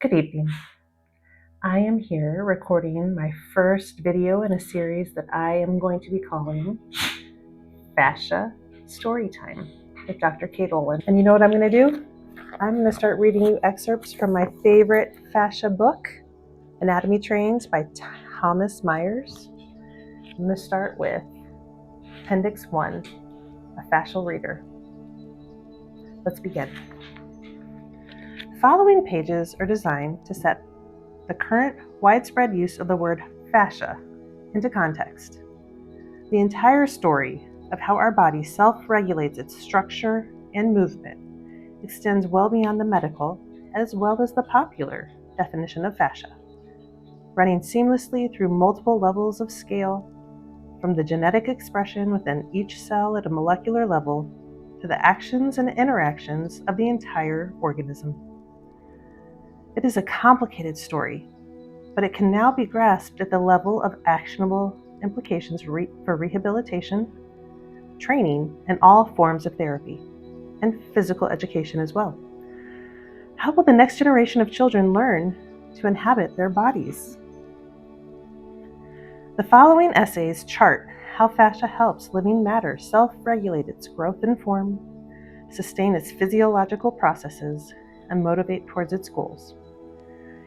Good evening. I am here recording my first video in a series that I am going to be calling Fascia Story Time with Dr. Kate Oland. And you know what I'm going to do? I'm going to start reading you excerpts from my favorite fascia book, Anatomy Trains by Thomas Myers. I'm going to start with Appendix 1, a fascial reader. Let's begin. The following pages are designed to set the current widespread use of the word fascia into context. The entire story of how our body self-regulates its structure and movement extends well beyond the medical as well as the popular definition of fascia, running seamlessly through multiple levels of scale, from the genetic expression within each cell at a molecular level to the actions and interactions of the entire organism. It is a complicated story, but it can now be grasped at the level of actionable implications for rehabilitation, training, and all forms of therapy, and physical education as well. How will the next generation of children learn to inhabit their bodies? The following essays chart how fascia helps living matter self-regulate its growth and form, sustain its physiological processes, and motivate towards its goals.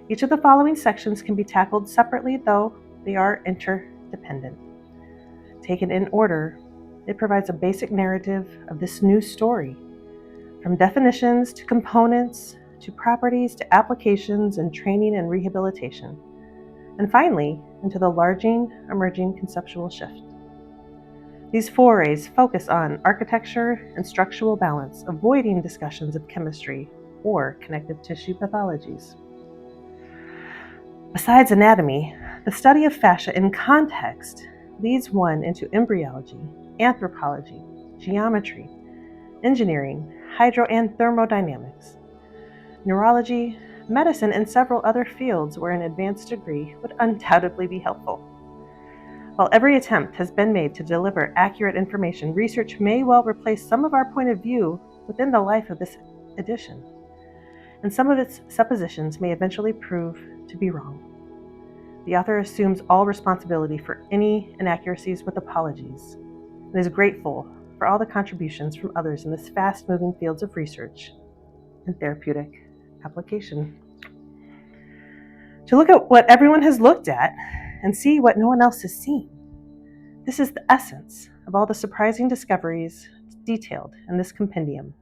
Each of the following sections can be tackled separately, though they are interdependent. Taken in order, it provides a basic narrative of this new story, from definitions to components to properties to applications and training and rehabilitation, and finally, into the larging, emerging conceptual shift. These forays focus on architecture and structural balance, avoiding discussions of chemistry or connective tissue pathologies. Besides anatomy, the study of fascia in context leads one into embryology, anthropology, geometry, engineering, hydro and thermodynamics, neurology, medicine, and several other fields where an advanced degree would undoubtedly be helpful. While every attempt has been made to deliver accurate information, research may well replace some of our point of view within the life of this edition, and some of its suppositions may eventually prove to be wrong. The author assumes all responsibility for any inaccuracies with apologies, and is grateful for all the contributions from others in this fast-moving fields of research and therapeutic application. To look at what everyone has looked at and see what no one else has seen. This is the essence of all the surprising discoveries detailed in this compendium.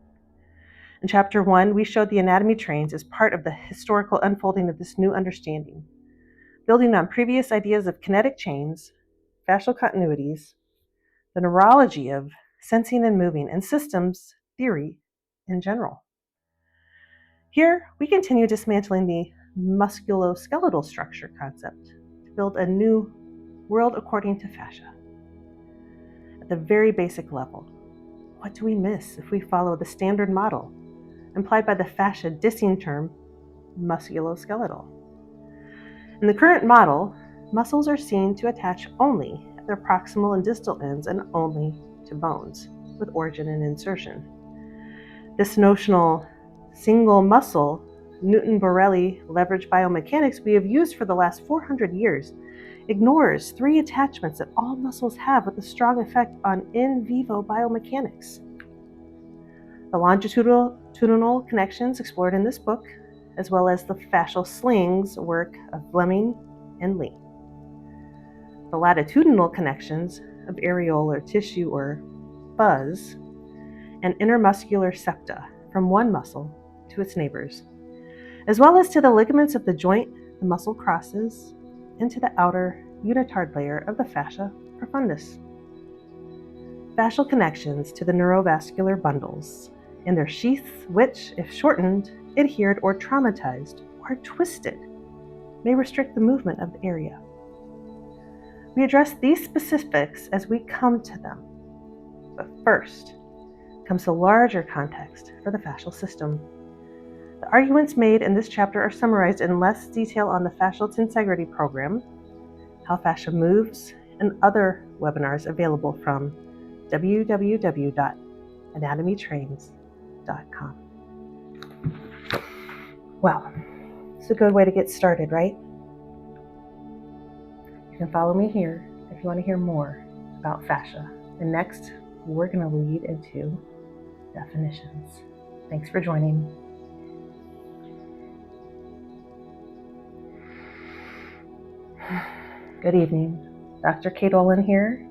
In Chapter 1, we showed the anatomy trains as part of the historical unfolding of this new understanding, building on previous ideas of kinetic chains, fascial continuities, the neurology of sensing and moving, and systems theory in general. Here, we continue dismantling the musculoskeletal structure concept to build a new world according to fascia. At the very basic level, what do we miss if we follow the standard model implied by the fascia dissing term musculoskeletal? In the current model, muscles are seen to attach only at their proximal and distal ends and only to bones, with origin and insertion. This notional single muscle, Newton-Borelli leverage biomechanics we have used for the last 400 years ignores three attachments that all muscles have with a strong effect on in vivo biomechanics. The longitudinal connections explored in this book, as well as the fascial slings work of Fleming and Lee. The latitudinal connections of areolar tissue or buzz, and intermuscular septa from one muscle to its neighbors, as well as to the ligaments of the joint the muscle crosses into the outer unitard layer of the fascia profundus. Fascial connections to the neurovascular bundles and their sheaths which, if shortened, adhered, or traumatized, or twisted, may restrict the movement of the area. We address these specifics as we come to them, but first comes the larger context for the fascial system. The arguments made in this chapter are summarized in less detail on the Fascial Tensegrity program, how fascia moves, and other webinars available from www.anatomytrains.com. Well, a good way to get started, right? You can follow me here if you want to hear more about fascia. And next, we're going to lead into definitions. Thanks for joining. Good evening. Dr. Kate Oland here,